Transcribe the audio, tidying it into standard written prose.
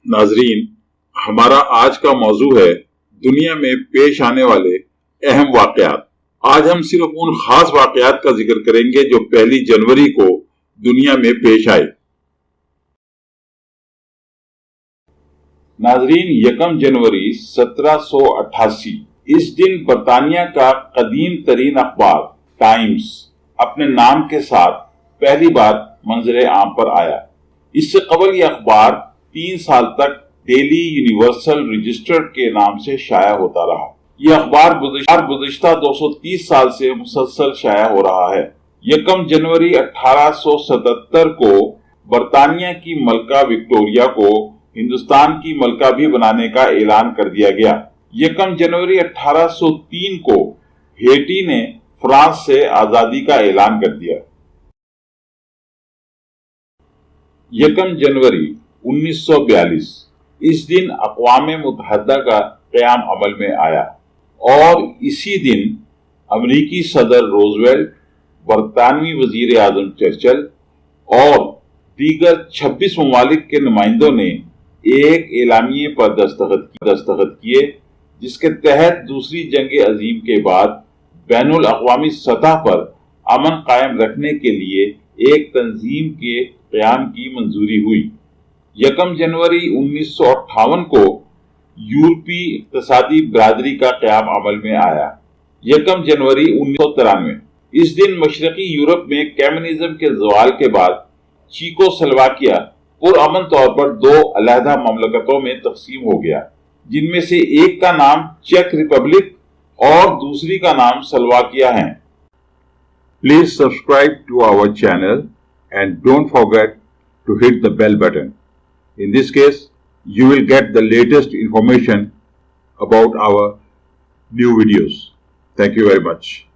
ناظرین، ہمارا آج کا موضوع ہے دنیا میں پیش آنے والے اہم واقعات۔ آج ہم صرف ان خاص واقعات کا ذکر کریں گے جو 1 جنوری کو دنیا میں پیش آئے۔ ناظرین، 1 جنوری 1788 اس دن برطانیہ کا قدیم ترین اخبار ٹائمز اپنے نام کے ساتھ پہلی بار منظر عام پر آیا۔ اس سے قبل یہ اخبار 3 سال تک ڈیلی یونیورسل رجسٹر کے نام سے شائع ہوتا رہا۔ یہ اخبار گزشتہ 230 سال سے مسلسل شائع ہو رہا ہے۔ 1 جنوری 1877 کو برطانیہ کی ملکہ وکٹوریہ کو ہندوستان کی ملکہ بھی بنانے کا اعلان کر دیا گیا۔ 1 جنوری 1803 کو ہیٹی نے فرانس سے آزادی کا اعلان کر دیا۔ 1 جنوری 1942 اس دن اقوام متحدہ کا قیام عمل میں آیا اور اسی دن امریکی صدر روزویلٹ، برطانوی وزیر اعظم چرچل اور دیگر 26 ممالک کے نمائندوں نے ایک اعلامیے پر دستخط کیے، جس کے تحت دوسری جنگ عظیم کے بعد بین الاقوامی سطح پر امن قائم رکھنے کے لیے ایک تنظیم کے قیام کی منظوری ہوئی۔ 1 جنوری 1958 کو یورپی اقتصادی برادری کا قیام عمل میں آیا۔ 1 جنوری 1993 اس دن مشرقی یورپ میں کمیونزم کے زوال کے بعد چیکو سلواکیہ پرامن طور پر 2 علیحدہ مملکتوں میں تقسیم ہو گیا، جن میں سے ایک کا نام چیک ریپبلک اور دوسری کا نام سلواکیہ ہے۔ Please subscribe to our channel and don't forget to hit the bell button. In this case, you will get the latest information about our new videos. Thank you very much.